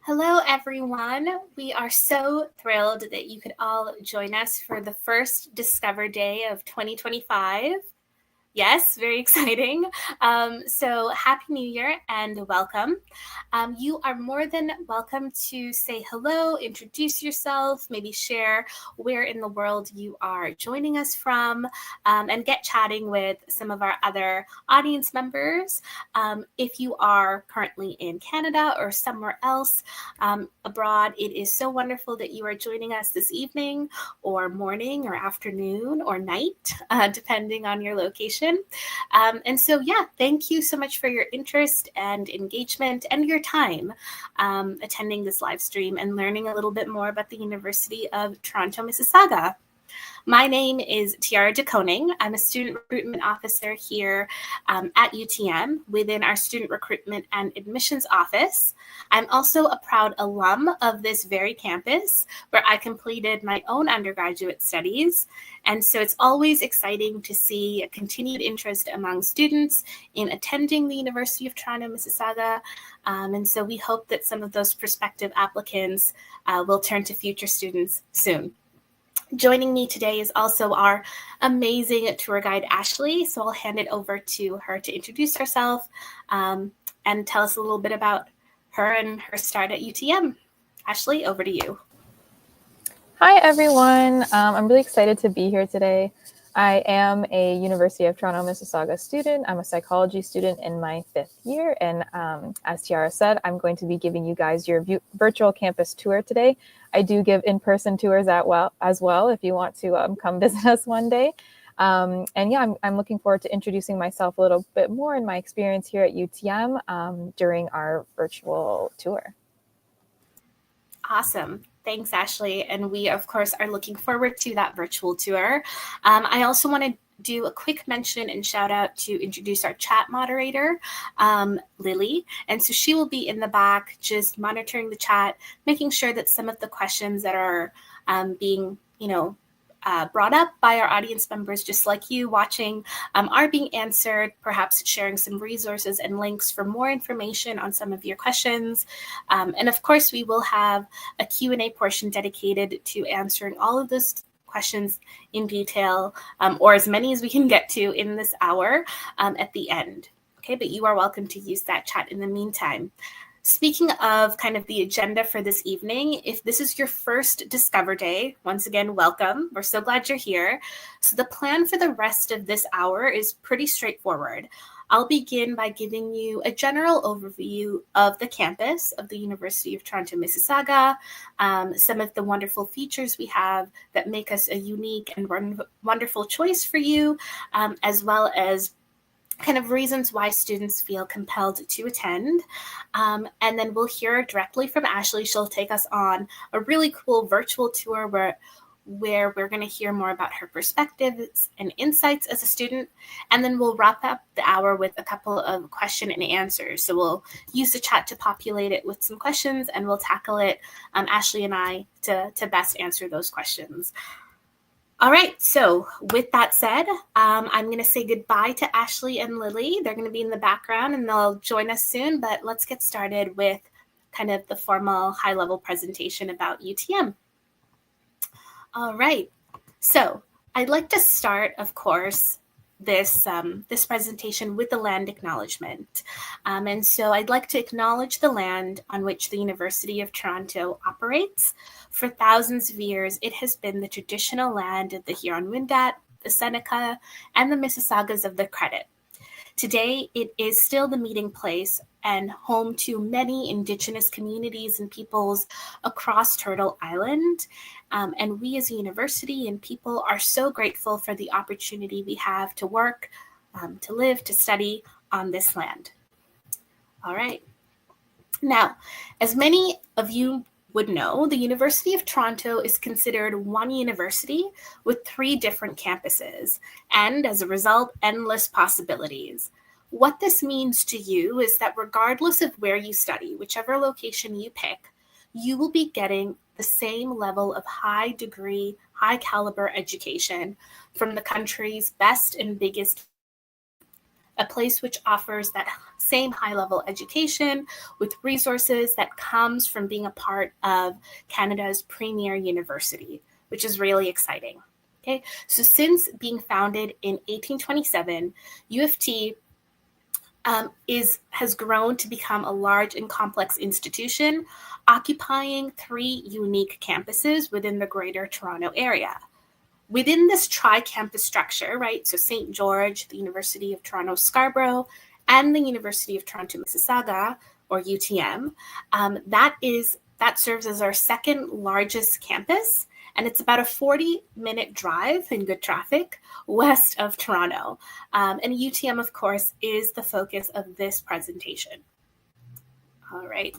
Hello, everyone. We are so thrilled that you could all join us for the first Discover Day of 2025. Yes, very exciting. So happy New Year and welcome. You are more than welcome to say hello, introduce yourself, maybe share where in the world you are joining us from, and get chatting with some of our other audience members. If you are currently in Canada or somewhere else abroad, it is so wonderful that you are joining us this evening or morning or afternoon or night, depending on your location. Thank you so much for your interest and engagement and your time attending this live stream and learning a little bit more about the University of Toronto, Mississauga. My name is Tiara DeConing. I'm a student recruitment officer here at UTM within our student recruitment and admissions office. I'm also a proud alum of this very campus where I completed my own undergraduate studies. And so it's always exciting to see a continued interest among students in attending the University of Toronto, Mississauga. And so we hope that some of those prospective applicants will turn to future students soon. Joining me today is also our amazing tour guide, Ashley. So I'll hand it over to her to introduce herself and tell us a little bit about her and her start at UTM. Ashley, over to you. Hi, everyone. I'm really excited to be here today. I am a University of Toronto, Mississauga student. I'm a psychology student in my 5th year. And as Tiara said, I'm going to be giving you guys your virtual campus tour today. I do give in-person tours as well if you want to come visit us one day. I'm looking forward to introducing myself a little bit more in my experience here at UTM during our virtual tour. Awesome. Thanks, Ashley. And we, of course, are looking forward to that virtual tour. I also want to do a quick mention and shout out to introduce our chat moderator, Lily. And so she will be in the back just monitoring the chat, making sure that some of the questions that are being, brought up by our audience members, just like you watching, are being answered, perhaps sharing some resources and links for more information on some of your questions. And of course, we will have a Q&A portion dedicated to answering all of those questions in detail, or as many as we can get to in this hour at the end. Okay, but you are welcome to use that chat in the meantime. Speaking of kind of the agenda for this evening, if this is your first Discover Day, once again, welcome. We're so glad you're here. So the plan for the rest of this hour is pretty straightforward. I'll begin by giving you a general overview of the campus of the University of Toronto, Mississauga, some of the wonderful features we have that make us a unique and wonderful choice for you, as well as kind of reasons why students feel compelled to attend. And then we'll hear directly from Ashley. She'll take us on a really cool virtual tour where we're going to hear more about her perspectives and insights as a student. And then we'll wrap up the hour with a couple of question and answers. So we'll use the chat to populate it with some questions, and we'll tackle it, Ashley and I, to best answer those questions. All right, so with that said, I'm going to say goodbye to Ashley and Lily. They're going to be in the background and they'll join us soon, but let's get started with kind of the formal high-level presentation about UTM. All right, so I'd like to start, of course, this presentation with the land acknowledgement. And so I'd like to acknowledge the land on which the University of Toronto operates. For thousands of years, it has been the traditional land of the Huron-Wendat, the Seneca, and the Mississaugas of the Credit. Today, it is still the meeting place and home to many Indigenous communities and peoples across Turtle Island. And we as a university and people are so grateful for the opportunity we have to work, to live, to study on this land. All right. Now, as many of you would know, the University of Toronto is considered one university with 3 different campuses, and as a result, endless possibilities. What this means to you is that regardless of where you study, whichever location you pick, you will be getting the same level of high degree, high caliber education from the country's best and biggest. a place which offers that same high-level education with resources that comes from being a part of Canada's premier university, which is really exciting. Okay, so since being founded in 1827, U of T has grown to become a large and complex institution, occupying 3 unique campuses within the Greater Toronto Area. Within this tri-campus structure, right, so St. George, the University of Toronto Scarborough, and the University of Toronto Mississauga, or UTM, that serves as our second largest campus, and it's about a 40-minute drive in good traffic west of Toronto. And UTM, of course, is the focus of this presentation. All right.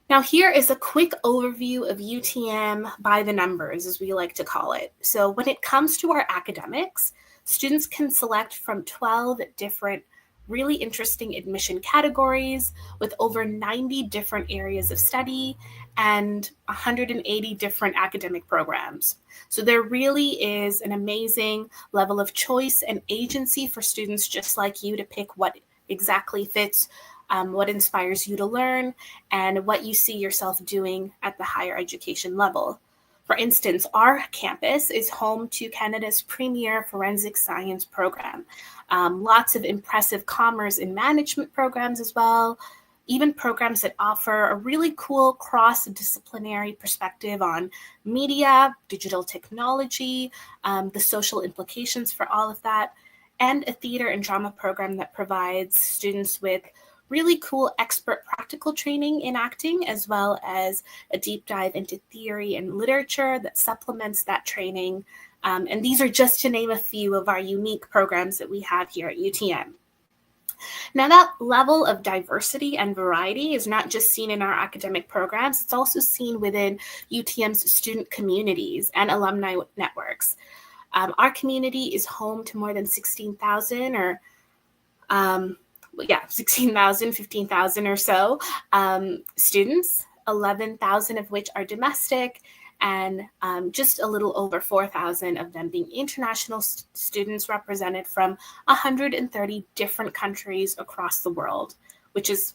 Now, here is a quick overview of UTM by the numbers, as we like to call it. So when it comes to our academics, students can select from 12 different really interesting admission categories with over 90 different areas of study and 180 different academic programs. So there really is an amazing level of choice and agency for students just like you to pick what exactly fits what inspires you to learn, and what you see yourself doing at the higher education level. For instance, our campus is home to Canada's premier forensic science program. Lots of impressive commerce and management programs as well, even programs that offer a really cool cross-disciplinary perspective on media, digital technology, the social implications for all of that, and a theater and drama program that provides students with really cool expert practical training in acting, as well as a deep dive into theory and literature that supplements that training. And these are just to name a few of our unique programs that we have here at UTM. Now, that level of diversity and variety is not just seen in our academic programs, it's also seen within UTM's student communities and alumni networks. Our community is home to more than 16,000 or 16,000, 15,000 or so students, 11,000 of which are domestic, and just a little over 4,000 of them being international students represented from 130 different countries across the world, which is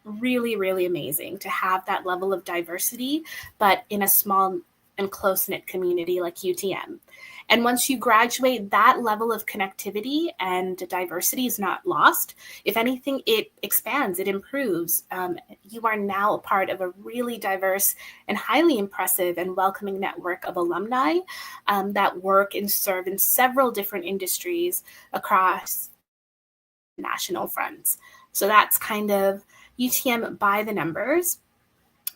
really, really amazing to have that level of diversity, but in a small and close-knit community like UTM. And once you graduate, that level of connectivity and diversity is not lost. If anything, it expands, it improves. You are now a part of a really diverse and highly impressive and welcoming network of alumni that work and serve in several different industries across national fronts. So that's kind of UTM by the numbers.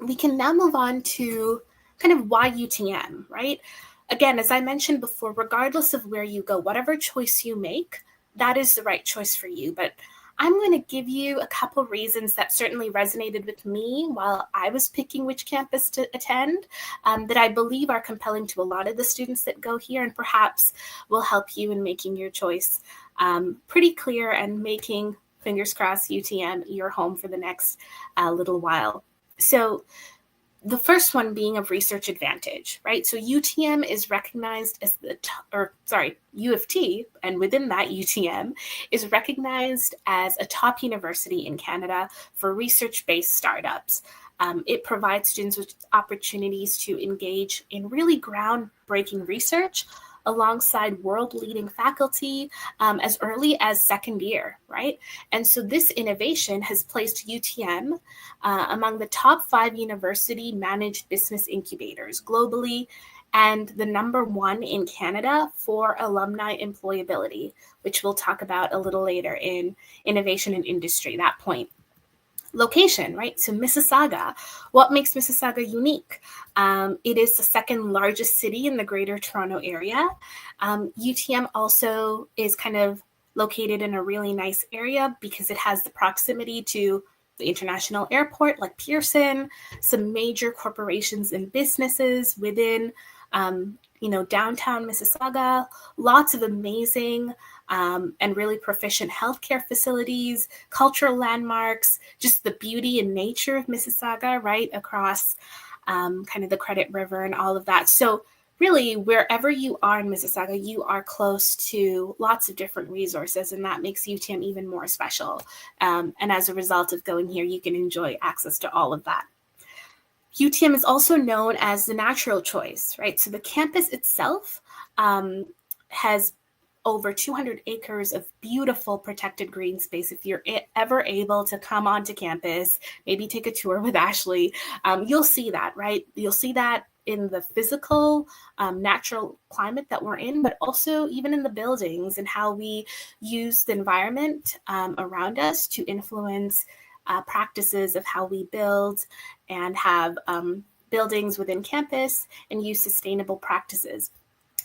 We can now move on to kind of why UTM, right? Again, as I mentioned before, regardless of where you go, whatever choice you make, that is the right choice for you. But I'm going to give you a couple reasons that certainly resonated with me while I was picking which campus to attend, that I believe are compelling to a lot of the students that go here and perhaps will help you in making your choice pretty clear and making, fingers crossed, UTM your home for the next little while. So the first one being of research advantage, right? So UTM is recognized as U of T, and within that UTM is recognized as a top university in Canada for research-based startups. It provides students with opportunities to engage in really groundbreaking research alongside world-leading faculty as early as second year, right? And so this innovation has placed UTM among the top 5 university-managed business incubators globally and the number 1 in Canada for alumni employability, which we'll talk about a little later in innovation and industry, that point. Location, right? So Mississauga, what makes Mississauga unique? It is the second largest city in the Greater Toronto Area. UTM also is kind of located in a really nice area because it has the proximity to the international airport like Pearson, some major corporations and businesses within downtown Mississauga, lots of amazing and really proficient healthcare facilities, cultural landmarks, just the beauty and nature of Mississauga, right, across kind of the Credit River and all of that. So really, wherever you are in Mississauga, you are close to lots of different resources, and that makes UTM even more special. And as a result of going here, you can enjoy access to all of that. UTM is also known as the natural choice, right? So the campus itself has over 200 acres of beautiful protected green space. If you're ever able to come onto campus, maybe take a tour with Ashley, you'll see that, right? You'll see that in the physical, natural climate that we're in, but also even in the buildings and how we use the environment around us to influence practices of how we build and have buildings within campus and use sustainable practices,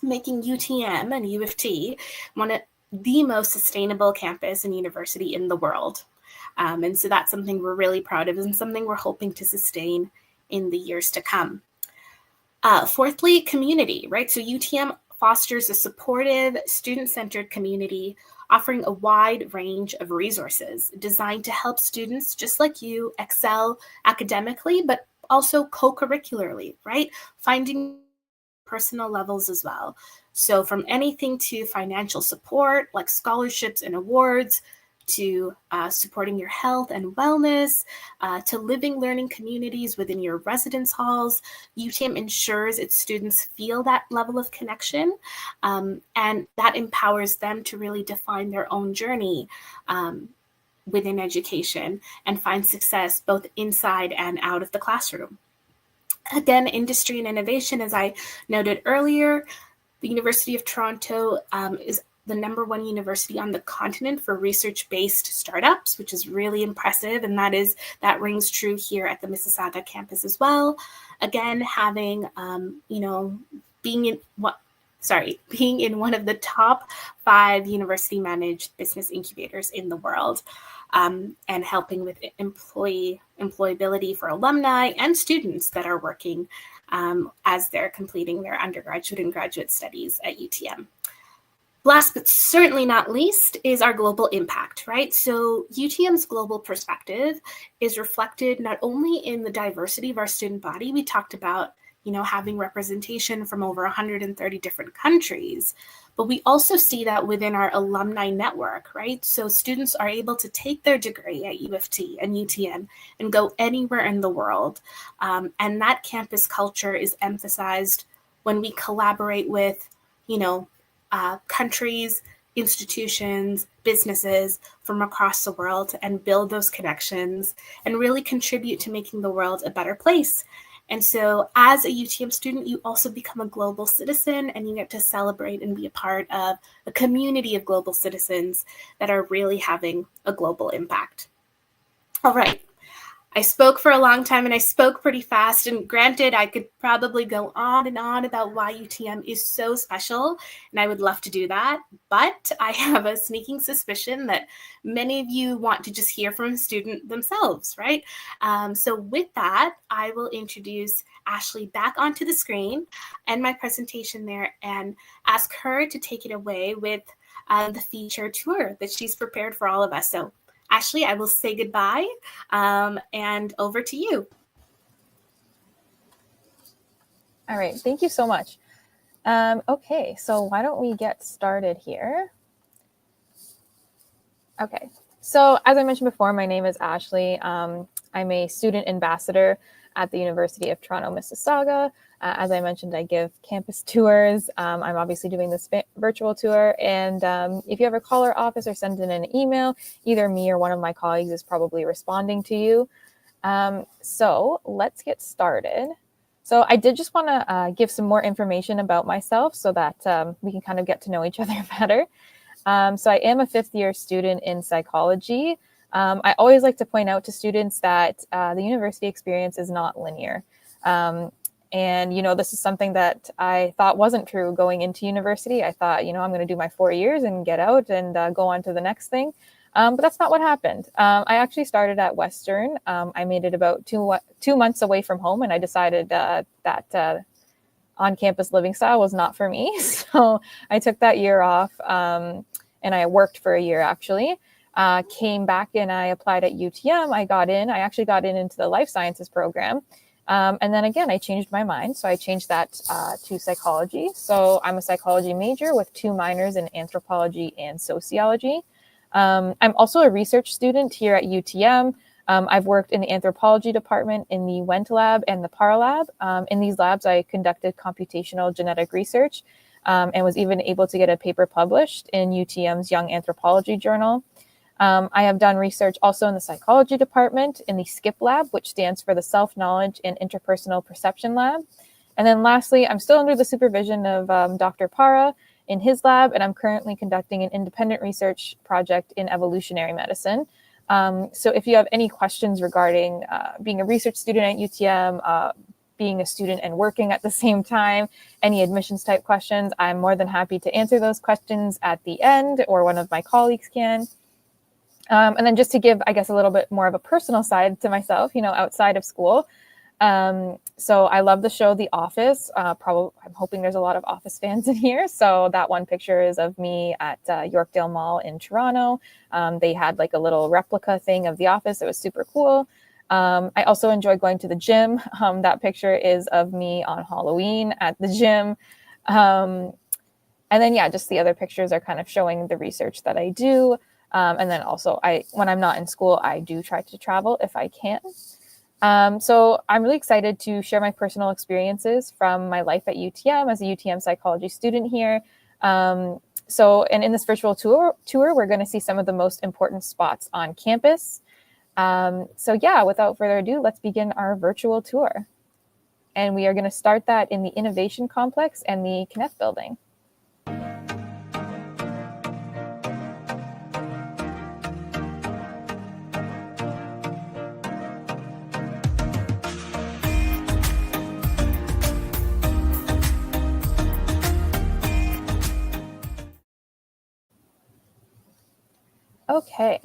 making UTM and U of T one of the most sustainable campus and university in the world. And so that's something we're really proud of and something we're hoping to sustain in the years to come. Fourthly, community, right? So UTM fosters a supportive, student-centered community offering a wide range of resources designed to help students just like you excel academically, but also co-curricularly, right? Finding personal levels as well. So from anything to financial support, like scholarships and awards, to supporting your health and wellness, to living learning communities within your residence halls, UTM ensures its students feel that level of connection, and that empowers them to really define their own journey within education and find success both inside and out of the classroom. Again, industry and innovation, as I noted earlier, the University of Toronto is the #1 university on the continent for research-based startups, which is really impressive, and that rings true here at the Mississauga campus as well. Again, having being in one of the top 5 university-managed business incubators in the world, and helping with employability for alumni and students that are working as they're completing their undergraduate and graduate studies at UTM. Last but certainly not least is our global impact, right? So UTM's global perspective is reflected not only in the diversity of our student body. We talked about, having representation from over 130 different countries, but we also see that within our alumni network, right? So students are able to take their degree at U of T and UTM and go anywhere in the world. And that campus culture is emphasized when we collaborate with, countries, institutions, businesses from across the world and build those connections and really contribute to making the world a better place. And so as a UTM student, you also become a global citizen and you get to celebrate and be a part of a community of global citizens that are really having a global impact. All right. I spoke for a long time and I spoke pretty fast, and granted, I could probably go on and on about why UTM is so special, and I would love to do that, but I have a sneaking suspicion that many of you want to just hear from a student themselves, right? So with that, I will introduce Ashley back onto the screen and my presentation there and ask her to take it away with the feature tour that she's prepared for all of us. So Ashley, I will say goodbye, and over to you. All right, thank you so much. Okay, so why don't we get started here? Okay, so as I mentioned before, my name is Ashley. I'm a student ambassador at the University of Toronto, Mississauga. As I mentioned, I give campus tours. I'm obviously doing this virtual tour. And if you ever call our office or send in an email, either me or one of my colleagues is probably responding to you. So let's get started. So I did just want to give some more information about myself so that we can kind of get to know each other better. So I am a 5th-year student in psychology. I always like to point out to students that the university experience is not linear. And, this is something that I thought wasn't true going into university. I thought, I'm going to do my 4 years and get out and go on to the next thing. But that's not what happened. I actually started at Western. I made it about 2 months away from home, and I decided that on-campus living style was not for me. So I took that year off, and I worked for a year, actually. Came back and I applied at UTM. I actually got into the life sciences program. And then again, I changed my mind. So I changed that to psychology. So I'm a psychology major with 2 minors in anthropology and sociology. I'm also a research student here at UTM. I've worked in the anthropology department, in the Went lab and the PAR lab. In these labs, I conducted computational genetic research and was even able to get a paper published in UTM's Young Anthropology Journal. I have done research also in the psychology department in the SKIP lab, which stands for the Self-Knowledge and Interpersonal Perception lab. And then lastly, I'm still under the supervision of Dr. Para in his lab, and I'm currently conducting an independent research project in evolutionary medicine. So if you have any questions regarding being a research student at UTM, being a student and working at the same time, any admissions type questions, I'm more than happy to answer those questions at the end, or one of my colleagues can. And then just to give, I guess, a little bit more of a personal side to myself, outside of school. So I love the show The Office. I'm hoping there's a lot of Office fans in here. So that one picture is of me at Yorkdale Mall in Toronto. They had like a little replica thing of The Office. It was super cool. I also enjoy going to the gym. That picture is of me on Halloween at the gym. And then, yeah, just the other pictures are kind of showing the research that I do. And then also, when I'm not in school, I do try to travel if I can. So I'm really excited to share my personal experiences from my life at UTM as a UTM psychology student here. And in this virtual tour, we're going to see some of the most important spots on campus. So yeah, without further ado, let's begin our virtual tour. And we are going to start that in the Innovation Complex and the Kneff building. Okay,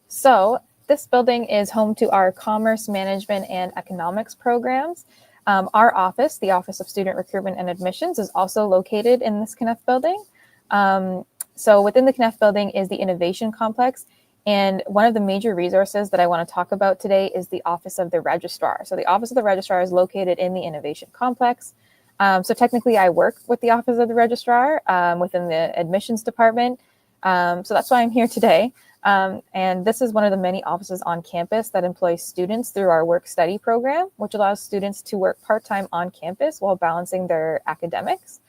so this building is home to our Commerce Management and Economics programs. Our office, the Office of Student Recruitment and Admissions, is also located in this Kneff building. So within the Kneff building is the Innovation Complex. And one of the major resources that I want to talk about today is the Office of the Registrar. So the Office of the Registrar is located in the Innovation Complex. So technically I work with the Office of the Registrar within the admissions department. So that's why I'm here today. And this is one of the many offices on campus that employs students through our work-study program, which allows students to work part-time on campus while balancing their academics.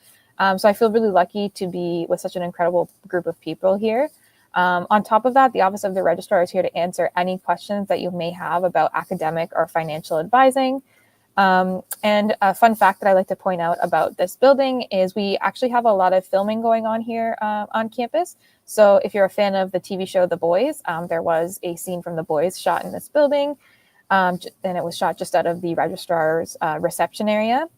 So I feel really lucky to be with such an incredible group of people here. On top of that, the Office of the Registrar is here to answer any questions that you may have about academic or financial advising. And a fun fact that I like to point out about this building is we actually have a lot of filming going on here on campus. So if you're a fan of the TV show The Boys, there was a scene from The Boys shot in this building, and it was shot just out of the registrar's reception area.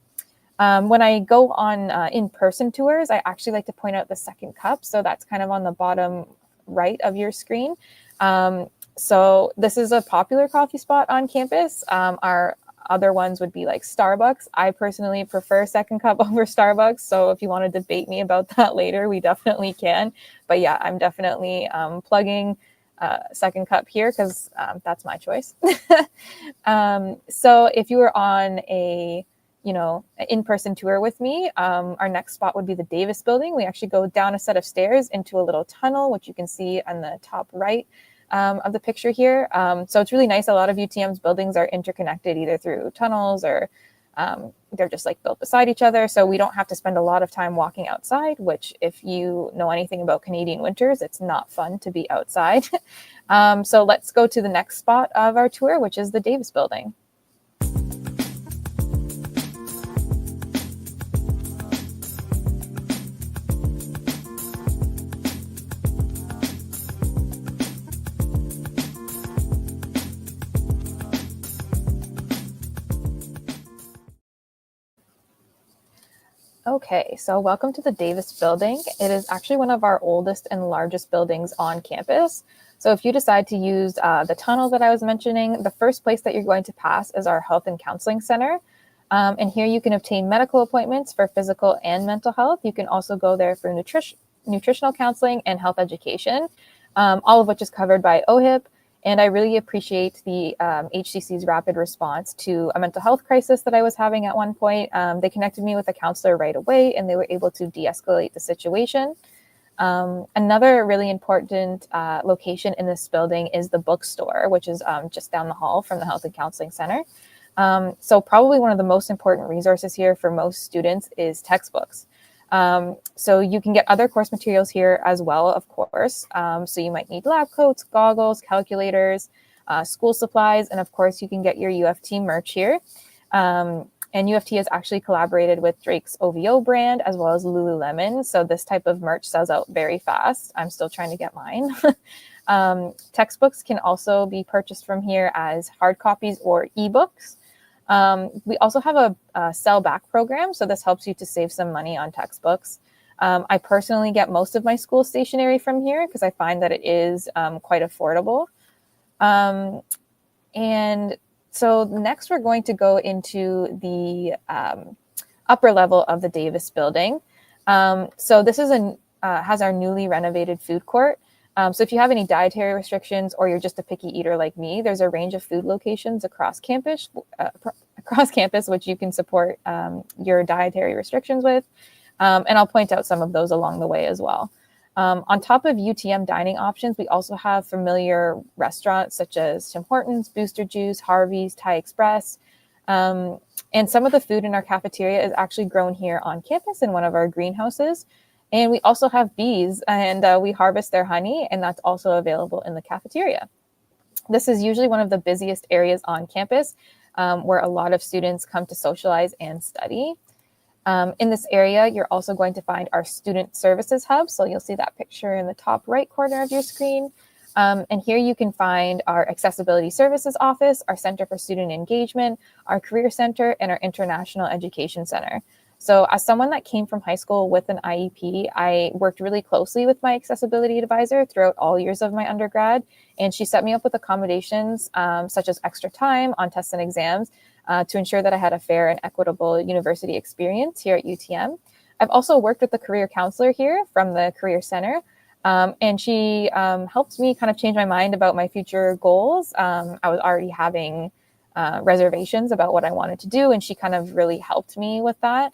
When I go on in-person tours, I actually like to point out the second cup. So that's kind of on the bottom right of your screen. So this is a popular coffee spot on campus. Our other ones would be like Starbucks. I personally prefer Second Cup over Starbucks. So if you want to debate me about that later, we definitely can. But yeah, I'm definitely plugging Second Cup here because that's my choice. So if you were on an in-person tour with me, our next spot would be the Davis building. We actually go down a set of stairs into a little tunnel, which you can see on the top right of the picture here. So it's really nice. A lot of UTM's buildings are interconnected either through tunnels or they're just like built beside each other. So we don't have to spend a lot of time walking outside, which if you know anything about Canadian winters, it's not fun to be outside. So let's go to the next spot of our tour, which is the Davis building. Okay, so welcome to the Davis building. It is actually one of our oldest and largest buildings on campus. So if you decide to use the tunnel that I was mentioning, the first place that you're going to pass is our Health and Counseling Center. And here you can obtain medical appointments for physical and mental health. You can also go there for nutritional counseling and health education, all of which is covered by OHIP. And I really appreciate the HCC's rapid response to a mental health crisis that I was having at one point. They connected me with a counselor right away, and they were able to de-escalate the situation. Another really important location in this building is the bookstore, which is just down the hall from the Health and Counseling Center. So probably one of the most important resources here for most students is textbooks. So you can get other course materials here as well, of course. So you might need lab coats, goggles, calculators, school supplies, and of course you can get your U of T merch here. And U of T has actually collaborated with Drake's OVO brand as well as Lululemon. So this type of merch sells out very fast. I'm still trying to get mine. Textbooks can also be purchased from here as hard copies or ebooks. We also have a sell back program. So this helps you to save some money on textbooks. I personally get most of my school stationery from here because I find that it is quite affordable. And so next we're going to go into the upper level of the Davis building. So this is has our newly renovated food court. So if you have any dietary restrictions or you're just a picky eater like me, there's a range of food locations across campus, which you can support your dietary restrictions with. And I'll point out some of those along the way as well. On top of UTM dining options, we also have familiar restaurants such as Tim Hortons, Booster Juice, Harvey's, Thai Express. And some of the food in our cafeteria is actually grown here on campus in one of our greenhouses. And we also have bees, and we harvest their honey, and that's also available in the cafeteria. This is usually one of the busiest areas on campus where a lot of students come to socialize and study. In this area, you're also going to find our student services hub. So you'll see that picture in the top right corner of your screen. And here you can find our accessibility services office, our center for student engagement, our career center, and our international education center. So as someone that came from high school with an IEP, I worked really closely with my accessibility advisor throughout all years of my undergrad. And she set me up with accommodations such as extra time on tests and exams to ensure that I had a fair and equitable university experience here at UTM. I've also worked with the career counselor here from the Career Center, and she helped me kind of change my mind about my future goals. I was already having reservations about what I wanted to do, and she kind of really helped me with that.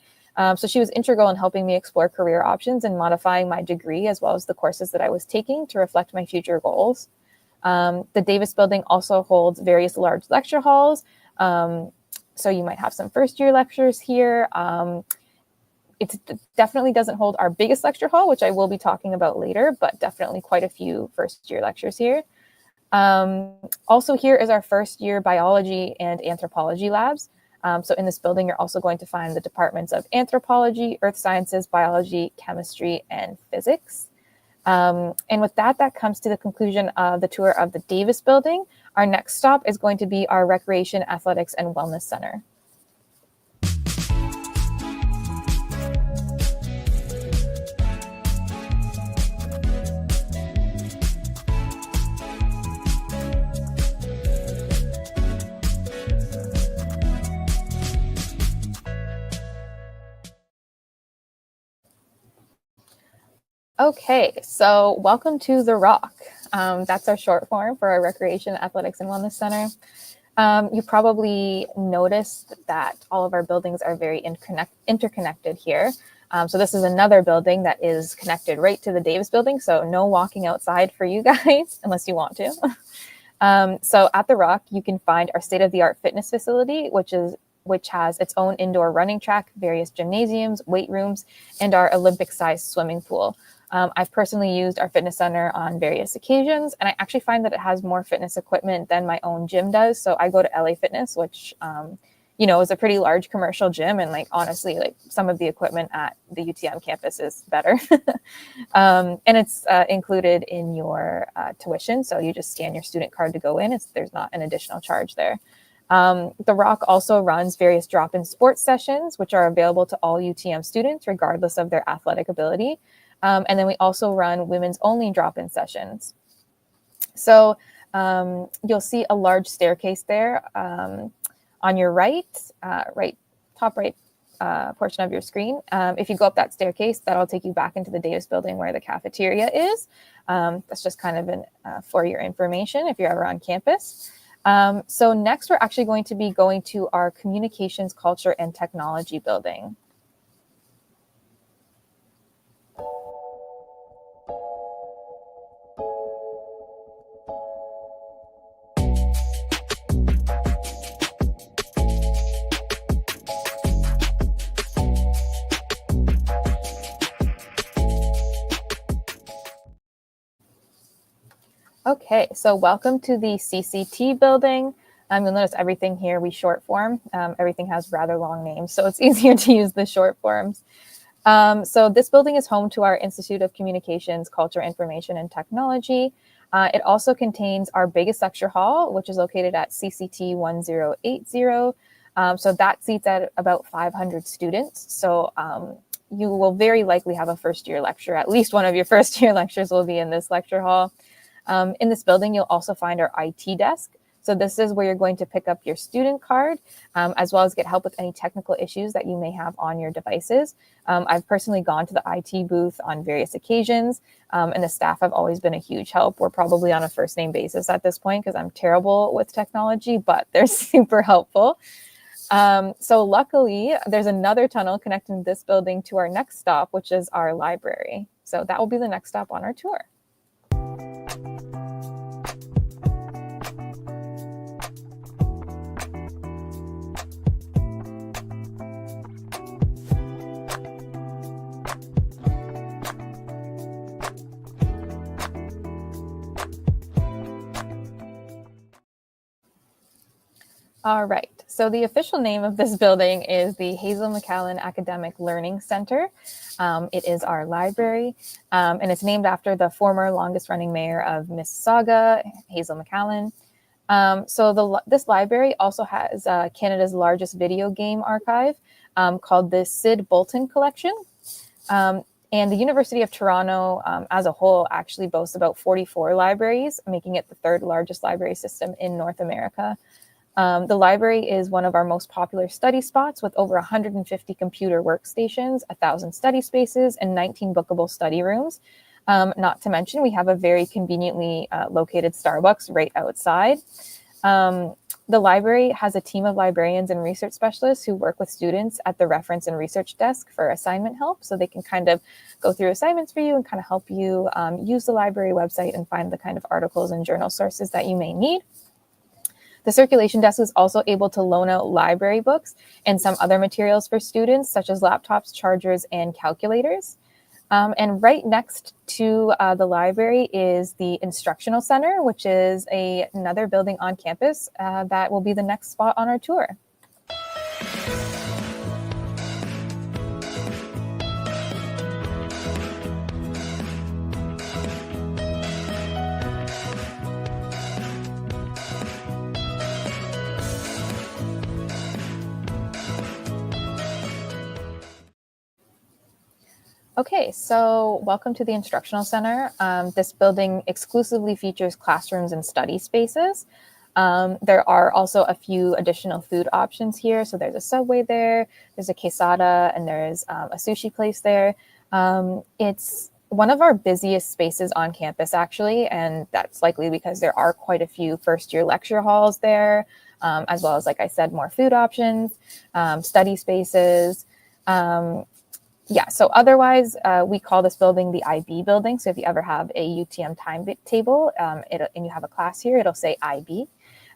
So she was integral in helping me explore career options and modifying my degree as well as the courses that I was taking to reflect my future goals. The Davis building also holds various large lecture halls. So you might have some first year lectures here. It definitely doesn't hold our biggest lecture hall, which I will be talking about later, but definitely quite a few first year lectures here. Also here is our first year biology and anthropology labs. So in this building, you're also going to find the departments of anthropology, earth sciences, biology, chemistry, and physics. And with that, that comes to the conclusion of the tour of the Davis building. Our next stop is going to be our Recreation, Athletics, and Wellness Center. Okay, so welcome to The Rock. That's our short form for our Recreation, Athletics, and Wellness Center. You probably noticed that all of our buildings are very interconnected here. So this is another building that is connected right to the Davis building, so no walking outside for you guys unless you want to. So at The Rock, you can find our state-of-the-art fitness facility, which has its own indoor running track, various gymnasiums, weight rooms, and our Olympic-sized swimming pool. I've personally used our fitness center on various occasions, and I actually find that it has more fitness equipment than my own gym does. So I go to LA Fitness, which, is a pretty large commercial gym. And honestly, some of the equipment at the UTM campus is better. And it's included in your tuition. So you just scan your student card to go in. There's not an additional charge there. The Rock also runs various drop-in sports sessions, which are available to all UTM students, regardless of their athletic ability. And then we also run women's only drop-in sessions. So you'll see a large staircase there on your top right portion of your screen. If you go up that staircase, that'll take you back into the Davis building where the cafeteria is. That's just kind of for your information if you're ever on campus. So next, we're actually going to be going to our Communications, Culture, and Technology building. Okay, so welcome to the CCT building. You'll notice everything here we short form. Everything has rather long names, so it's easier to use the short forms. So this building is home to our Institute of Communications, Culture, Information, and Technology. It also contains our biggest lecture hall, which is located at CCT 1080. So that seats at about 500 students. So you will very likely have a first year lecture. At least one of your first year lectures will be in this lecture hall. In this building, you'll also find our IT desk. So this is where you're going to pick up your student card, as well as get help with any technical issues that you may have on your devices. I've personally gone to the IT booth on various occasions, and the staff have always been a huge help. We're probably on a first name basis at this point because I'm terrible with technology, but they're super helpful. So luckily, there's another tunnel connecting this building to our next stop, which is our library. So that will be the next stop on our tour. All right, so the official name of this building is the Hazel McCallan Academic Learning Center. It is our library, and it's named after the former longest running mayor of Mississauga, Hazel McCallan. This library also has Canada's largest video game archive called the Sid Bolton Collection. And the University of Toronto as a whole actually boasts about 44 libraries, making it the third largest library system in North America. The library is one of our most popular study spots with over 150 computer workstations, 1,000 study spaces, and 19 bookable study rooms. Not to mention, we have a very conveniently located Starbucks right outside. The library has a team of librarians and research specialists who work with students at the reference and research desk for assignment help. So they can kind of go through assignments for you and kind of help you use the library website and find the kind of articles and journal sources that you may need. The circulation desk is also able to loan out library books and some other materials for students, such as laptops, chargers, and calculators. And right next to the library is the Instructional Center, which is another building on campus that will be the next spot on our tour. Okay, so welcome to the Instructional Center. This building exclusively features classrooms and study spaces. There are also a few additional food options here. So there's a Subway there, there's a quesada, and there's a sushi place there. It's one of our busiest spaces on campus, actually, and that's likely because there are quite a few first-year lecture halls there, as well as, like I said, more food options, study spaces. Yeah, so otherwise, we call this building the IB building. So if you ever have a UTM timetable and you have a class here, it'll say IB.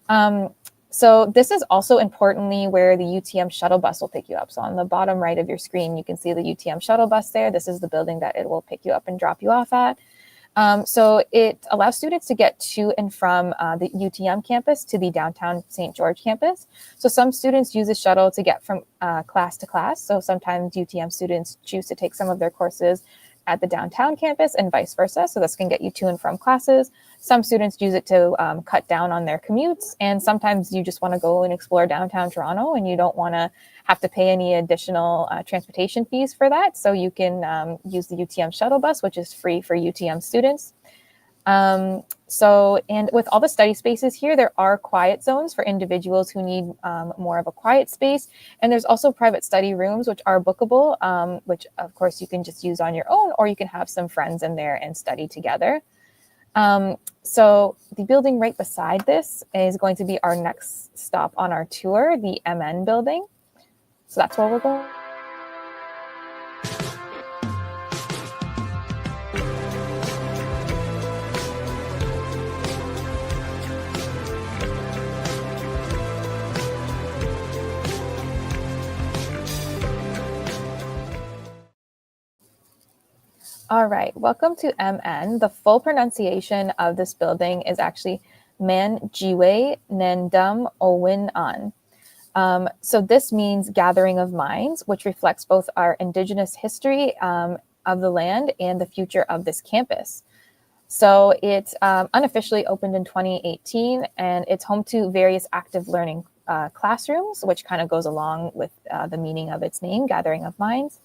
So this is also importantly where the UTM shuttle bus will pick you up. So on the bottom right of your screen, you can see the UTM shuttle bus there. This is the building that it will pick you up and drop you off at. So it allows students to get to and from the UTM campus to the downtown St. George campus. So some students use the shuttle to get from class to class. So sometimes UTM students choose to take some of their courses at the downtown campus and vice versa. So this can get you to and from classes. Some students use it to cut down on their commutes. And sometimes you just want to go and explore downtown Toronto and you don't want to have to pay any additional transportation fees for that. So you can use the UTM shuttle bus, which is free for UTM students. And with all the study spaces here, there are quiet zones for individuals who need more of a quiet space. And there's also private study rooms, which are bookable, which of course you can just use on your own, or you can have some friends in there and study together. So the building right beside this is going to be our next stop on our tour, the MN building. So that's where we're going. All right, welcome to MN. The full pronunciation of this building is actually Man Jiwe Nendum Owin An. So this means gathering of minds, which reflects both our Indigenous history of the land and the future of this campus. So it unofficially opened in 2018, and it's home to various active learning classrooms, which kind of goes along with the meaning of its name, Gathering of Minds.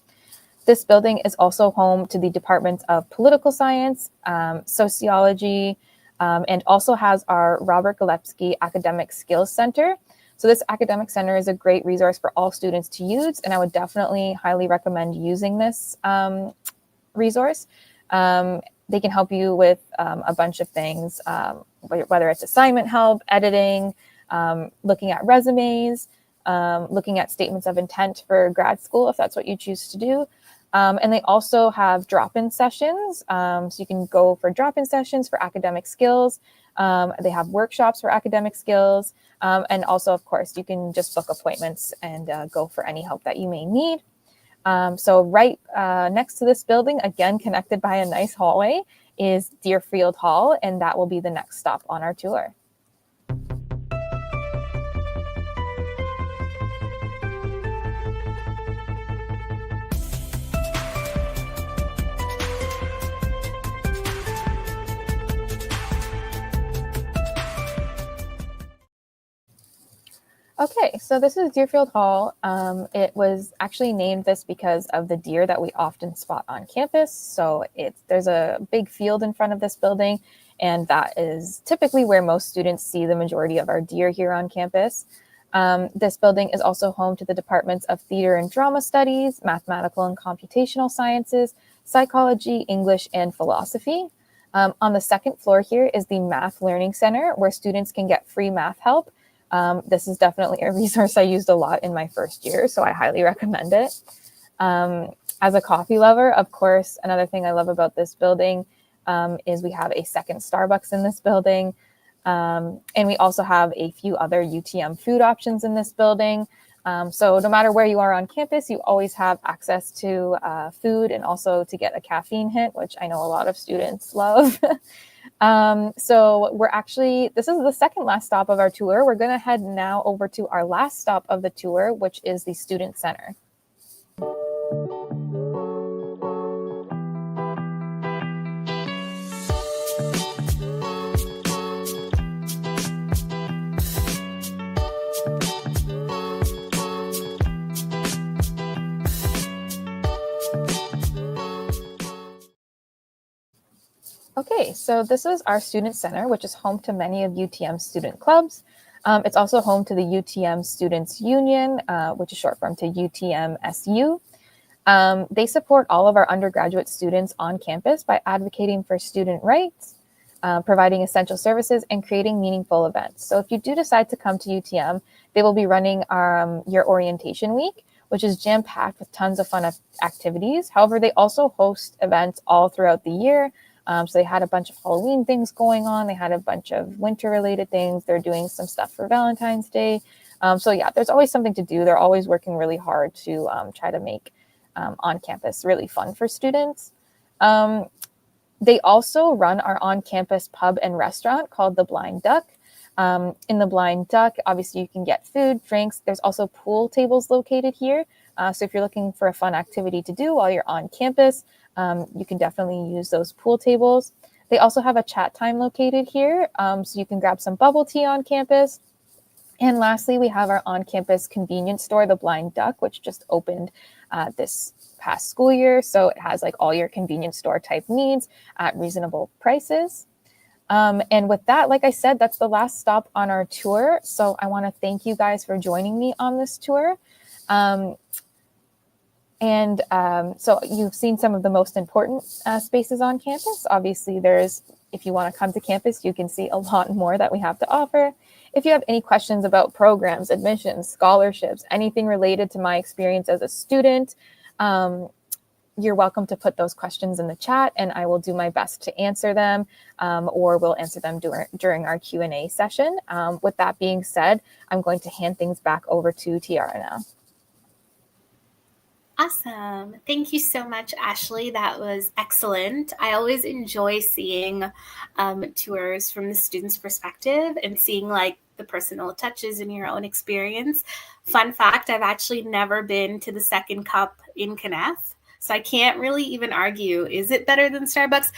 This building is also home to the Departments of Political Science, Sociology, and also has our Robert Gillespie Academic Skills Center. So this academic center is a great resource for all students to use, and I would definitely highly recommend using this resource. They can help you with a bunch of things, whether it's assignment help, editing, looking at resumes, looking at statements of intent for grad school, if that's what you choose to do. And they also have drop-in sessions. So you can go for drop-in sessions for academic skills. They have workshops for academic skills. And also, of course, you can just book appointments and go for any help that you may need. So right next to this building, again, connected by a nice hallway, is Deerfield Hall, and that will be the next stop on our tour. Okay, so this is Deerfield Hall. It was actually named this because of the deer that we often spot on campus. So there's a big field in front of this building, and that is typically where most students see the majority of our deer here on campus. This building is also home to the departments of Theater and Drama Studies, Mathematical and Computational Sciences, Psychology, English, and Philosophy. On the second floor here is the Math Learning Center, where students can get free math help. This is definitely a resource I used a lot in my first year, so I highly recommend it. As a coffee lover, of course, another thing I love about this building is we have a second Starbucks in this building. And we also have a few other UTM food options in this building. So no matter where you are on campus, you always have access to food and also to get a caffeine hit, which I know a lot of students love. So this is the second last stop of our tour. We're going to head now over to our last stop of the tour, which is the Student Center. Okay, so this is our Student Center, which is home to many of UTM's student clubs. It's also home to the UTM Students Union, which is short form to UTM-SU. They support all of our undergraduate students on campus by advocating for student rights, providing essential services, and creating meaningful events. So if you do decide to come to UTM, they will be running your orientation week, which is jam-packed with tons of fun activities. However, they also host events all throughout the year. So they had a bunch of Halloween things going on. They had a bunch of winter-related things. They're doing some stuff for Valentine's Day. So yeah, there's always something to do. They're always working really hard to try to make on-campus really fun for students. They also run our on-campus pub and restaurant called The Blind Duck. In The Blind Duck, obviously you can get food, drinks. There's also pool tables located here. So if you're looking for a fun activity to do while you're on campus, you can definitely use those pool tables. They also have a chat time located here, so you can grab some bubble tea on campus. And lastly, we have our on-campus convenience store, The Blind Duck, which just opened this past school year. So it has like all your convenience store type needs at reasonable prices. And with that, like I said, that's the last stop on our tour. So I want to thank you guys for joining me on this tour. So you've seen some of the most important spaces on campus. Obviously, if you want to come to campus, you can see a lot more that we have to offer. If you have any questions about programs, admissions, scholarships, anything related to my experience as a student, you're welcome to put those questions in the chat, and I will do my best to answer them, or we'll answer them during our Q&A session. With that being said, I'm going to hand things back over to Tiara now. Awesome. Thank you so much, Ashley. That was excellent. I always enjoy seeing tours from the student's perspective and seeing like the personal touches in your own experience. Fun fact, I've actually never been to the Second Cup in Kenneth, so I can't really even argue. Is it better than Starbucks?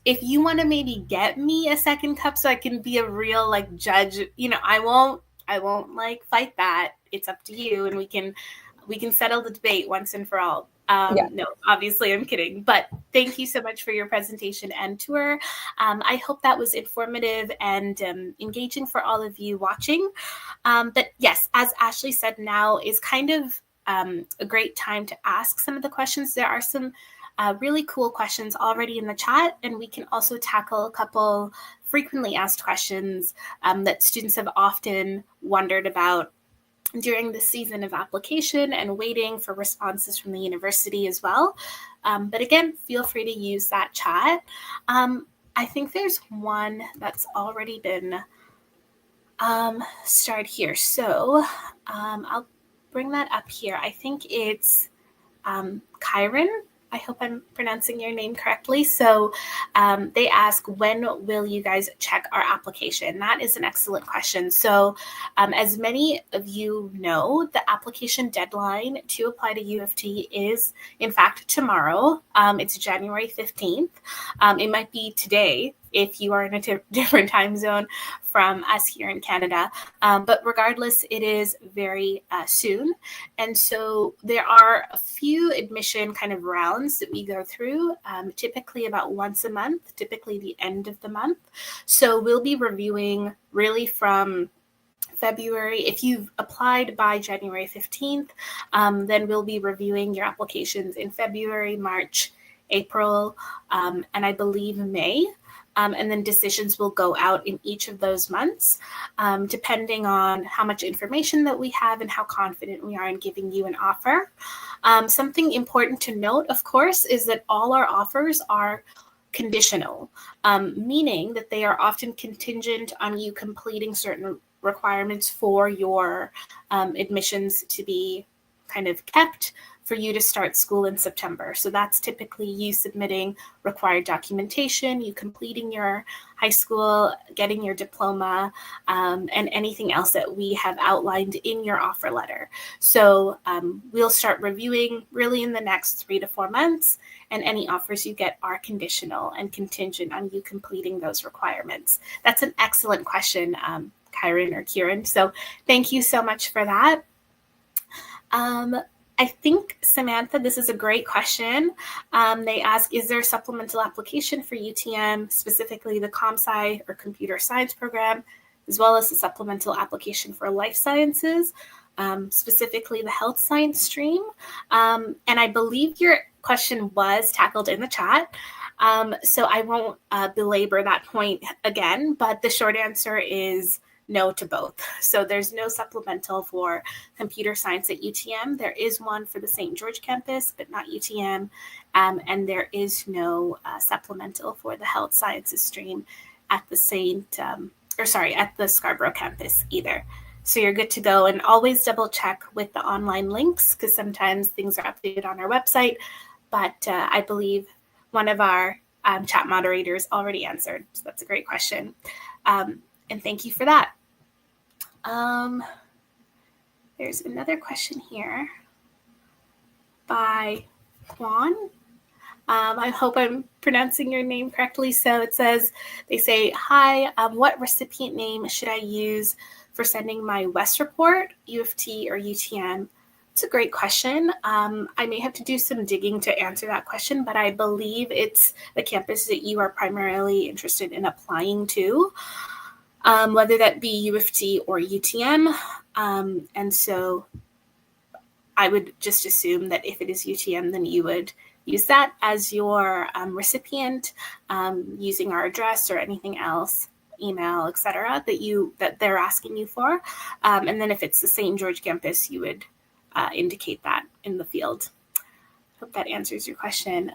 If you want to maybe get me a second cup so I can be a real like judge, I won't like fight that. It's up to you, and we can settle the debate once and for all. No, obviously I'm kidding, but thank you so much for your presentation and tour. I hope that was informative and engaging for all of you watching. But yes, as Ashley said, now is kind of a great time to ask some of the questions. There are some really cool questions already in the chat, and we can also tackle a couple frequently asked questions that students have often wondered about during the season of application and waiting for responses from the university as well. But again, feel free to use that chat. I think there's one that's already been started here. So I'll bring that up here. I think it's Kyron. I hope I'm pronouncing your name correctly. So they ask, when will you guys check our application? That is an excellent question. So as many of you know, the application deadline to apply to U of T is, in fact, tomorrow. It's January 15th. It might be today if you are in a different time zone from us here in Canada. But regardless, it is very soon. And so there are a few admission kind of rounds that we go through, typically about once a month, typically the end of the month. So we'll be reviewing really from February. If you've applied by January 15th, then we'll be reviewing your applications in February, March, April, and I believe May. And then decisions will go out in each of those months, depending on how much information that we have and how confident we are in giving you an offer. Something important to note, of course, is that all our offers are conditional, meaning that they are often contingent on you completing certain requirements for your admissions to be kind of kept for you to start school in September. So that's typically you submitting required documentation, you completing your high school, getting your diploma, and anything else that we have outlined in your offer letter. So we'll start reviewing really in the next 3 to 4 months, and any offers you get are conditional and contingent on you completing those requirements. That's an excellent question, Kyron or Kieran. So thank you so much for that. I think, Samantha, this is a great question. They ask, is there a supplemental application for UTM, specifically the ComSci or computer science program, as well as a supplemental application for life sciences, specifically the health science stream? And I believe your question was tackled in the chat. So I won't belabor that point again, but the short answer is no to both. So there's no supplemental for computer science at UTM. There is one for the St. George campus, but not UTM. And there is no supplemental for the health sciences stream at the at the Scarborough campus either. So you're good to go, and always double check with the online links because sometimes things are updated on our website. But I believe one of our chat moderators already answered. So that's a great question. And thank you for that. There's another question here by Juan. I hope I'm pronouncing your name correctly. So it says, they say, hi, what recipient name should I use for sending my WES report, U of T or UTM, It's a great question. I may have to do some digging to answer that question, but I believe it's the campus that you are primarily interested in applying to, whether that be U of T or UTM. And so I would just assume that if it is UTM, then you would use that as your recipient, using our address or anything else, email, etc., that they're asking you for. And then if it's the St. George campus, you would indicate that in the field. Hope that answers your question.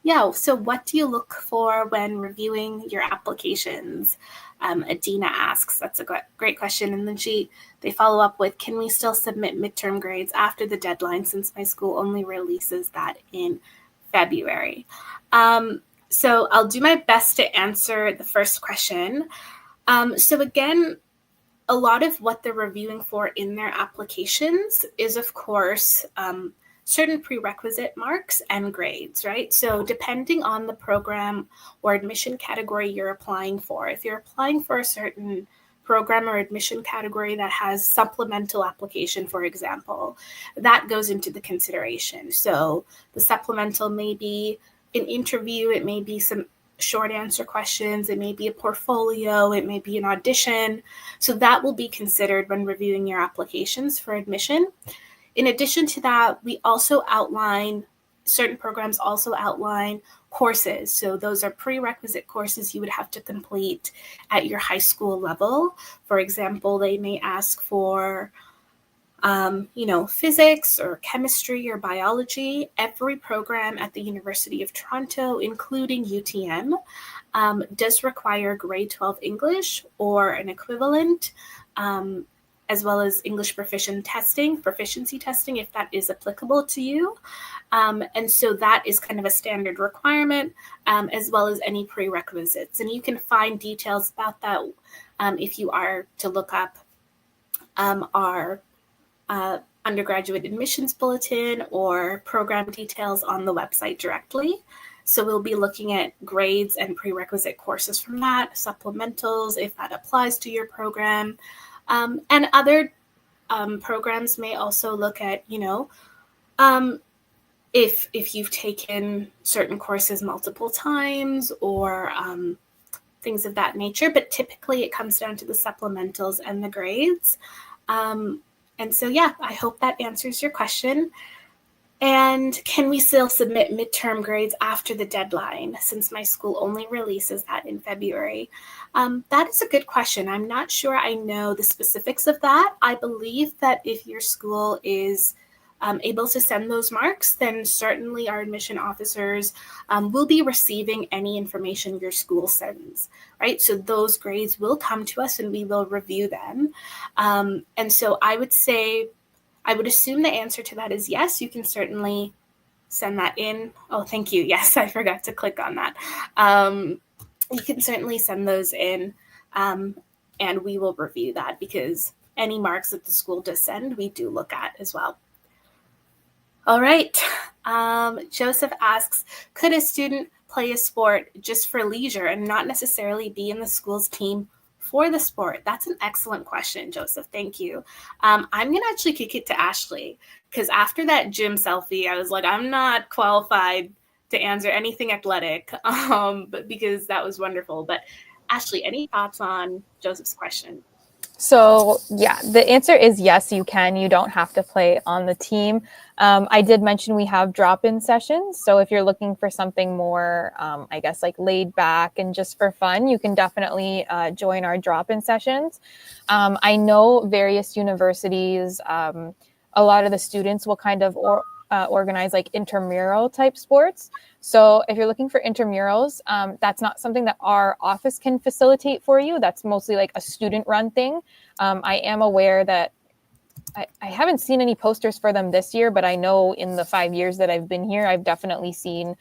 Yeah, so what do you look for when reviewing your applications? Adina asks. That's a great question. And then they follow up with, can we still submit midterm grades after the deadline since my school only releases that in February? So I'll do my best to answer the first question. So again, a lot of what they're reviewing for in their applications is, of course, certain prerequisite marks and grades, right? So depending on the program or admission category you're applying for, if you're applying for a certain program or admission category that has supplemental application, for example, that goes into the consideration. So the supplemental may be an interview, it may be some short answer questions, it may be a portfolio, it may be an audition. So that will be considered when reviewing your applications for admission. In addition to that, we also outline, certain programs also outline courses. So those are prerequisite courses you would have to complete at your high school level. For example, they may ask for physics or chemistry or biology. Every program at the University of Toronto, including UTM, does require grade 12 English or an equivalent, as well as English proficiency testing, if that is applicable to you. And so that is kind of a standard requirement, as well as any prerequisites. And you can find details about that if you are to look up our undergraduate admissions bulletin or program details on the website directly. So we'll be looking at grades and prerequisite courses from that, supplementals, if that applies to your program. And other programs may also look at, if you've taken certain courses multiple times or things of that nature. But typically it comes down to the supplementals and the grades. And so, yeah, I hope that answers your question. And can we still submit midterm grades after the deadline since my school only releases that in February? That is a good question. I'm not sure I know the specifics of that. I believe that if your school is able to send those marks, then certainly our admission officers will be receiving any information your school sends, right? So those grades will come to us and we will review them. And so I would assume the answer to that is yes, you can certainly send that in. Oh, thank you. Yes, I forgot to click on that. You can certainly send those in and we will review that because any marks that the school does send, we do look at as well. All right. Joseph asks, could a student play a sport just for leisure and not necessarily be in the school's team for the sport? That's an excellent question, Joseph. Thank you. I'm going to actually kick it to Ashley because after that gym selfie, I was like, I'm not qualified to answer anything athletic, but because that was wonderful. But Ashley, any thoughts on Joseph's question? So yeah, the answer is yes, you can. You don't have to play on the team. I did mention we have drop-in sessions. So if you're looking for something more, I guess, like laid back and just for fun, you can definitely join our drop-in sessions. I know various universities, a lot of the students will kind of organize like intramural type sports. So if you're looking for intramurals, that's not something that our office can facilitate for you. That's mostly like a student run thing. I am aware that I haven't seen any posters for them this year, but I know in the 5 years that I've been here, I've definitely seen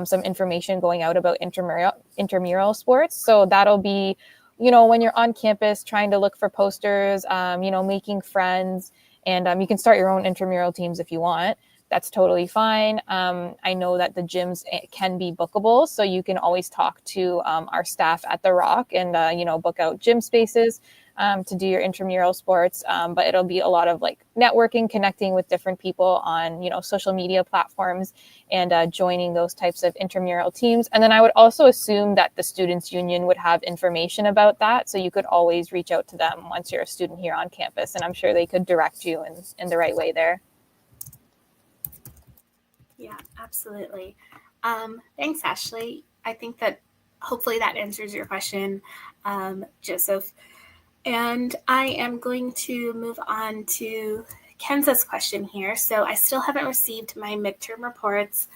some information going out about intramural sports. So that'll be, when you're on campus trying to look for posters, making friends, and you can start your own intramural teams if you want. That's totally fine. I know that the gyms can be bookable, so you can always talk to our staff at The Rock and, book out gym spaces. to do your intramural sports, but it'll be a lot of like networking, connecting with different people on, social media platforms, and joining those types of intramural teams. And then I would also assume that the Students' Union would have information about that. So you could always reach out to them once you're a student here on campus, and I'm sure they could direct you in the right way there. Yeah, absolutely. Thanks, Ashley. I think that hopefully that answers your question, Joseph. And I am going to move on to Kenza's question here. So I still haven't received my midterm reports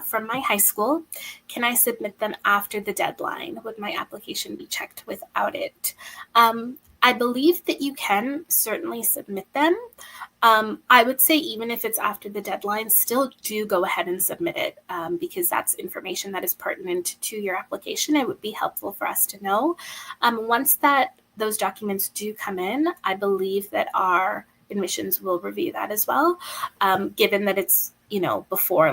from my high school. Can I submit them after the deadline? Would my application be checked without it? I believe that you can certainly submit them. I would say even if it's after the deadline, still do go ahead and submit it because that's information that is pertinent to your application. It would be helpful for us to know. Once those documents do come in, I believe that our admissions will review that as well, given that it's, before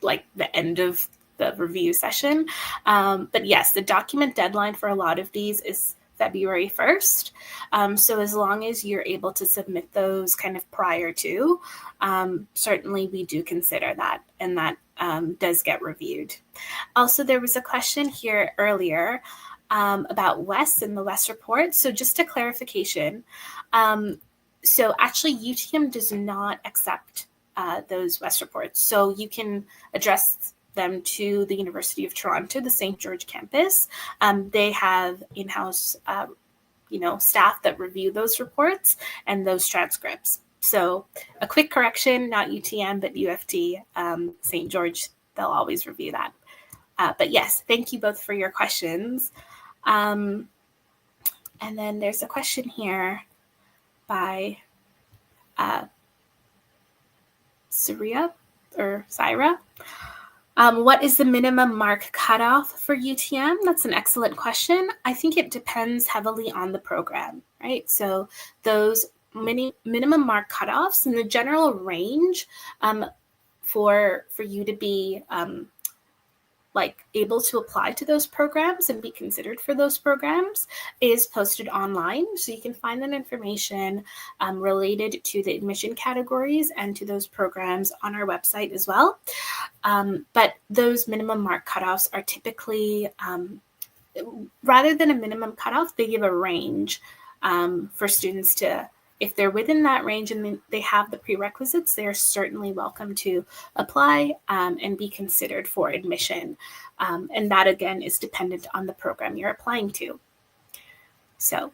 the end of the review session. But yes, the document deadline for a lot of these is February 1st. So as long as you're able to submit those kind of prior to, certainly we do consider that, and that does get reviewed. Also, there was a question here earlier about WES and the WES report. So just a clarification. So actually UTM does not accept those WES reports. So you can address them to the University of Toronto, the St. George campus. They have in-house, staff that review those reports and those transcripts. So a quick correction, not UTM, but U of T, St. George, they'll always review that. But yes, thank you both for your questions. And then there's a question here by Syra. What is the minimum mark cutoff for UTM? That's an excellent question. I think it depends heavily on the program, right? So those minimum mark cutoffs and the general range for you to be able to apply to those programs and be considered for those programs is posted online. So you can find that information related to the admission categories and to those programs on our website as well. But those minimum mark cutoffs are typically, rather than a minimum cutoff, they give a range for students to, if they're within that range and they have the prerequisites, they are certainly welcome to apply and be considered for admission. And that, again, is dependent on the program you're applying to. So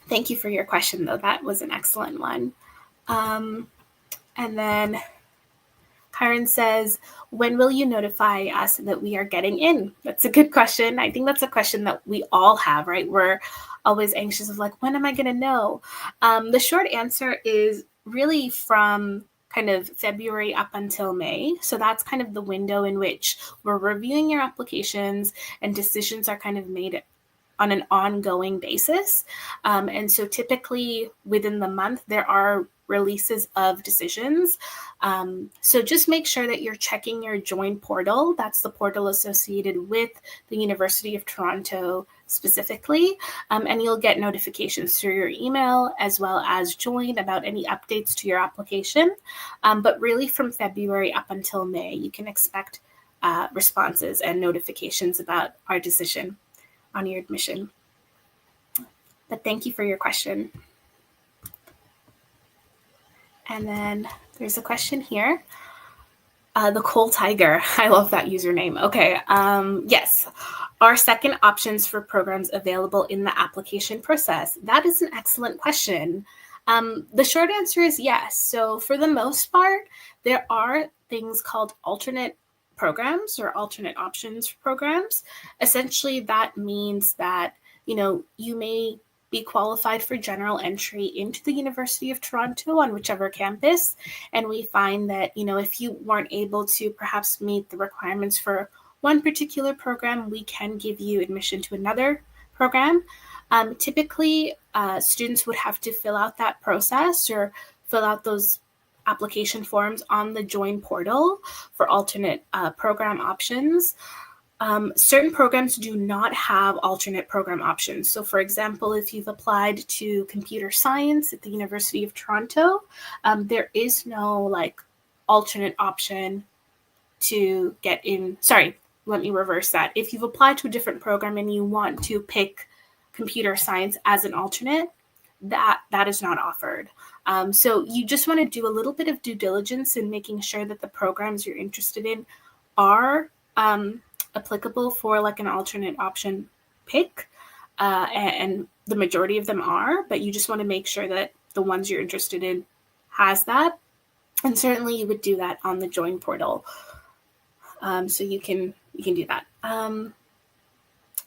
thank you for your question, though. That was an excellent one. And then Karen says, when will you notify us that we are getting in? That's a good question. I think that's a question that we all have, right? We're always anxious of when am I going to know? The short answer is really from kind of February up until May. So that's kind of the window in which we're reviewing your applications and decisions are kind of made on an ongoing basis. And so typically within the month, there are releases of decisions. So just make sure that you're checking your Join portal. That's the portal associated with the University of Toronto specifically. And you'll get notifications through your email as well as Join about any updates to your application. But really from February up until May, you can expect responses and notifications about our decision on your admission. But thank you for your question. And then there's a question here. The Coal Tiger. I love that username. Okay. Yes. Are second options for programs available in the application process? That is an excellent question. The short answer is yes. So for the most part, there are things called alternate programs or alternate options programs. Essentially, that means that, you may be qualified for general entry into the University of Toronto on whichever campus. And we find that, if you weren't able to perhaps meet the requirements for one particular program, we can give you admission to another program. Typically, students would have to fill out that process or fill out those application forms on the Join portal for alternate program options. Certain programs do not have alternate program options. So for example, if you've applied to computer science at the University of Toronto, there is no like alternate option to get in. Sorry, let me reverse that. If you've applied to a different program and you want to pick computer science as an alternate, that is not offered. So you just want to do a little bit of due diligence in making sure that the programs you're interested in are applicable for like an alternate option pick, and the majority of them are, but you just want to make sure that the ones you're interested in has that. And certainly you would do that on the Join portal. So you can do that.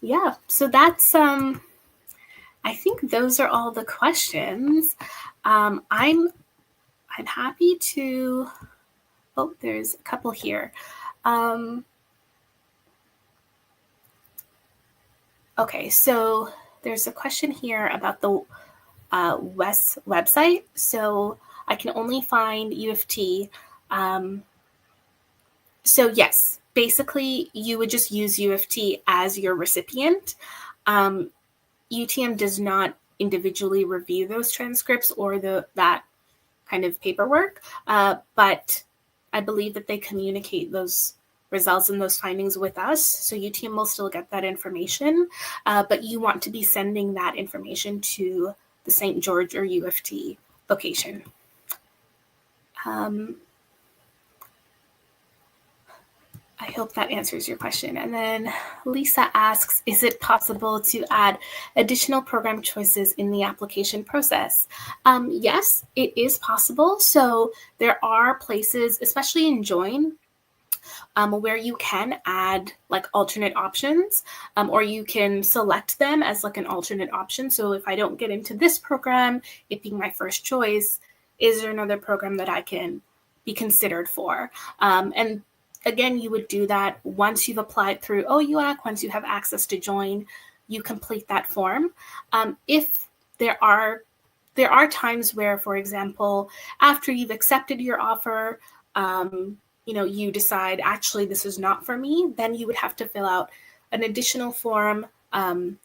Yeah, so that's I think those are all the questions. I'm happy to. Oh, there's a couple here. Okay, so there's a question here about the WES website. So I can only find U of T. So yes, basically you would just use U of T as your recipient. UTM does not individually review those transcripts or that kind of paperwork, but I believe that they communicate those results and those findings with us. So UTM will still get that information, but you want to be sending that information to the St. George or U of T location. I hope that answers your question. And then Lisa asks, is it possible to add additional program choices in the application process? Yes, it is possible. So there are places, especially in Join, where you can add like alternate options, or you can select them as like an alternate option. So if I don't get into this program, it being my first choice, is there another program that I can be considered for? And again, you would do that once you've applied through OUAC, once you have access to Join, you complete that form. If there are times where, for example, after you've accepted your offer, you decide, actually, this is not for me, then you would have to fill out an additional form, and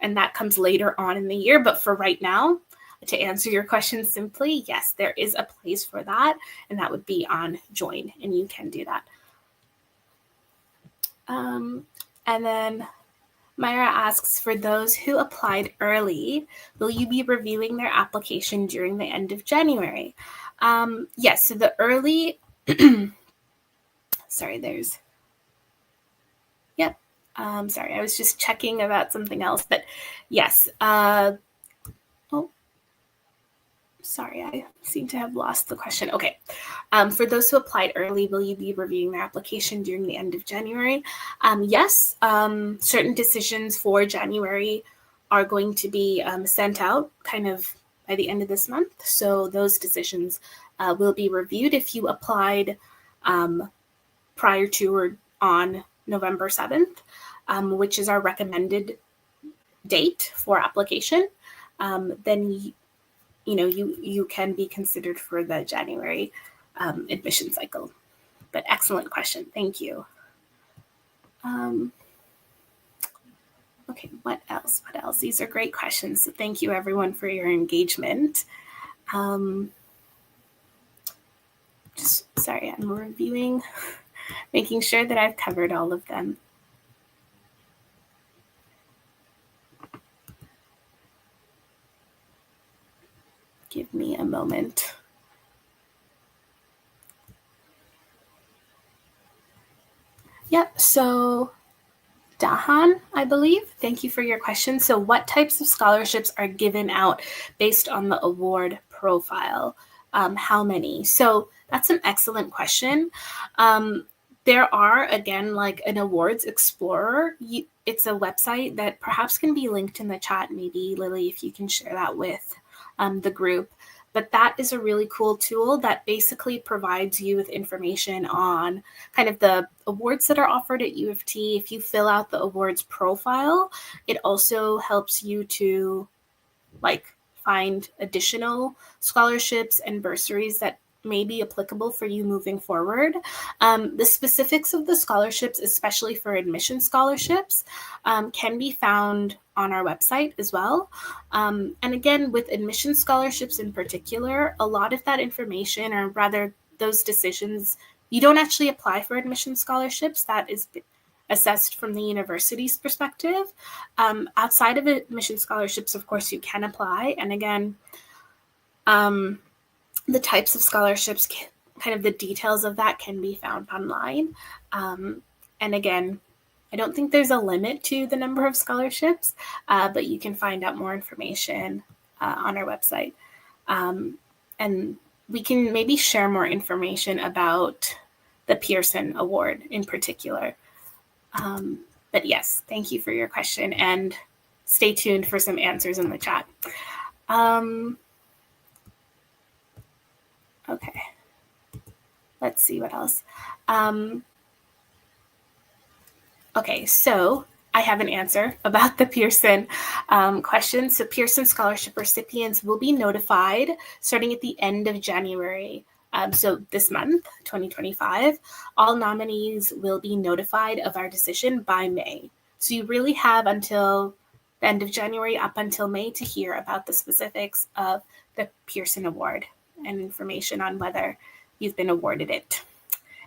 that comes later on in the year. But for right now, to answer your question simply, yes, there is a place for that, and that would be on Join, and you can do that. And then Myra asks, for those who applied early, will you be reviewing their application during the end of January? Yes, so the early, sorry, sorry, I was just checking about something else, but yes, sorry, I seem to have lost the question. Okay. For those who applied early, will you be reviewing their application during the end of January? Yes, certain decisions for January are going to be sent out kind of by the end of this month. So those decisions will be reviewed if you applied prior to or on November 7th, which is our recommended date for application. Then you can be considered for the January admission cycle. But excellent question. Thank you. Okay, what else? These are great questions. So thank you, everyone, for your engagement. Sorry, I'm reviewing, making sure that I've covered all of them. Give me a moment. Yep, so Dahan, I believe, thank you for your question. So what types of scholarships are given out based on the award profile? How many? So that's an excellent question. There are, again, like an Awards Explorer. It's a website that perhaps can be linked in the chat. Maybe, Lily, if you can share that with the group. But that is a really cool tool that basically provides you with information on kind of the awards that are offered at U of T. If you fill out the awards profile, it also helps you to like find additional scholarships and bursaries that may be applicable for you moving forward. The specifics of the scholarships, especially for admission scholarships, can be found on our website as well. And again, with admission scholarships in particular, a lot of that information, or rather those decisions, you don't actually apply for admission scholarships. That is assessed from the university's perspective. Outside of admission scholarships, of course, you can apply. And again, the types of scholarships, kind of the details of that can be found online. And again, I don't think there's a limit to the number of scholarships, but you can find out more information on our website. And we can maybe share more information about the Pearson Award in particular. But yes, thank you for your question, and stay tuned for some answers in the chat. Okay, let's see what else. Okay, so I have an answer about the Pearson question. So Pearson Scholarship recipients will be notified starting at the end of January. So this month, 2025, all nominees will be notified of our decision by May. So you really have until the end of January up until May to hear about the specifics of the Pearson Award and information on whether you've been awarded it.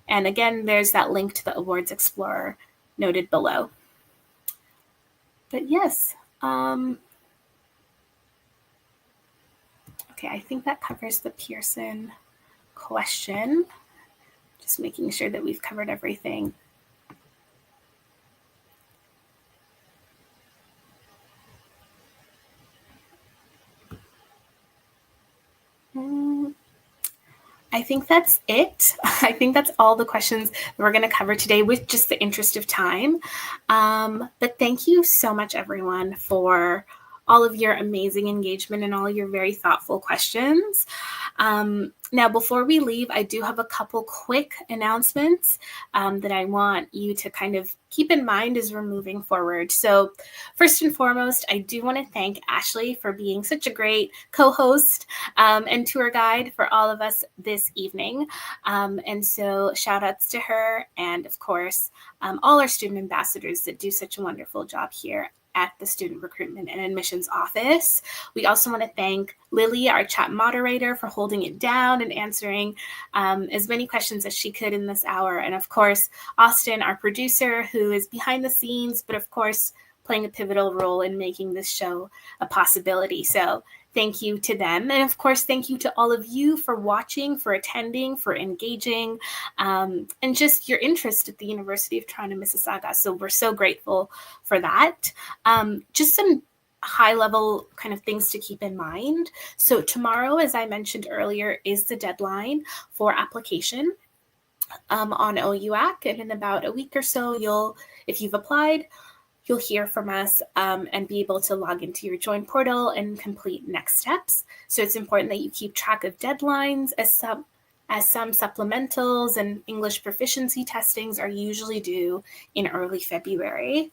And again, there's that link to the Awards Explorer noted below. But yes, okay, I think that covers the Pearson question. Just making sure that we've covered everything. I think that's it. I think that's all the questions that we're going to cover today with just the interest of time. But thank you so much, everyone, for all of your amazing engagement and all your very thoughtful questions. Now, before we leave, I do have a couple quick announcements that I want you to kind of keep in mind as we're moving forward. So first and foremost, I do want to thank Ashley for being such a great co-host and tour guide for all of us this evening. And so shout outs to her, and of course, all our student ambassadors that do such a wonderful job here at the Student Recruitment and Admissions Office. We also want to thank Lily, our chat moderator, for holding it down and answering as many questions as she could in this hour. And of course, Austin, our producer, who is behind the scenes, but of course, playing a pivotal role in making this show a possibility. So thank you to them. And of course, thank you to all of you for watching, for attending, for engaging, and just your interest at the University of Toronto, Mississauga. So we're so grateful for that. Just some high-level kind of things to keep in mind. So tomorrow, as I mentioned earlier, is the deadline for application on OUAC. And in about a week or so, if you've applied, you'll hear from us and be able to log into your Join portal and complete next steps. So it's important that you keep track of deadlines, as some supplementals and English proficiency testings are usually due in early February.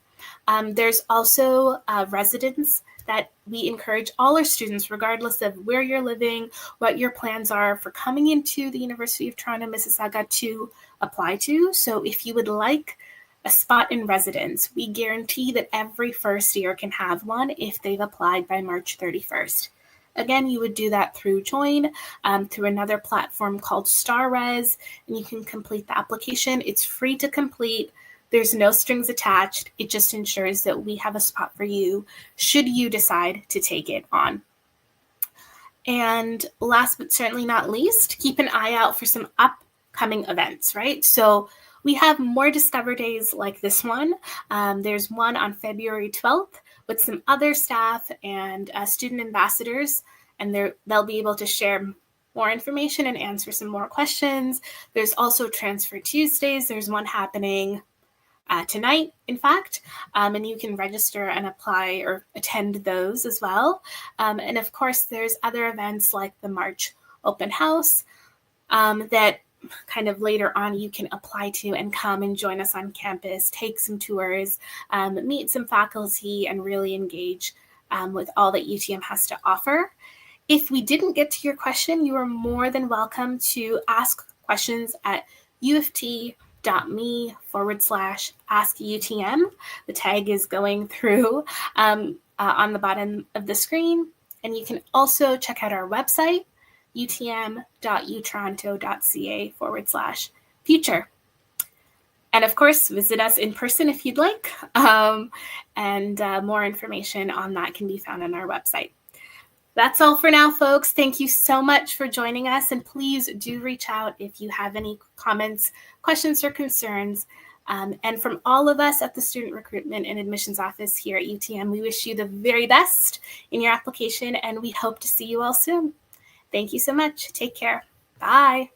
There's also residence that we encourage all our students, regardless of where you're living, what your plans are for coming into the University of Toronto, Mississauga, to apply to. So if you would like a spot in residence, we guarantee that every first year can have one if they've applied by March 31st. Again, you would do that through Join, through another platform called StarRes, and you can complete the application. It's free to complete. There's no strings attached. It just ensures that we have a spot for you should you decide to take it on. And last but certainly not least, keep an eye out for some upcoming events, right? So we have more Discover Days like this one. There's one on February 12th with some other staff and student ambassadors, and they'll be able to share more information and answer some more questions. There's also Transfer Tuesdays. There's one happening tonight, in fact, and you can register and apply or attend those as well. And of course, there's other events like the March Open House that kind of later on you can apply to and come and join us on campus, take some tours, meet some faculty, and really engage with all that UTM has to offer. If we didn't get to your question, you are more than welcome to ask questions at uft.me/askutm. The tag is going through on the bottom of the screen. And you can also check out our website, utm.utoronto.ca/future. And of course, visit us in person if you'd like. And more information on that can be found on our website. That's all for now, folks. Thank you so much for joining us. And please do reach out if you have any comments, questions, or concerns. And from all of us at the Student Recruitment and Admissions Office here at UTM, we wish you the very best in your application, and we hope to see you all soon. Thank you so much. Take care. Bye.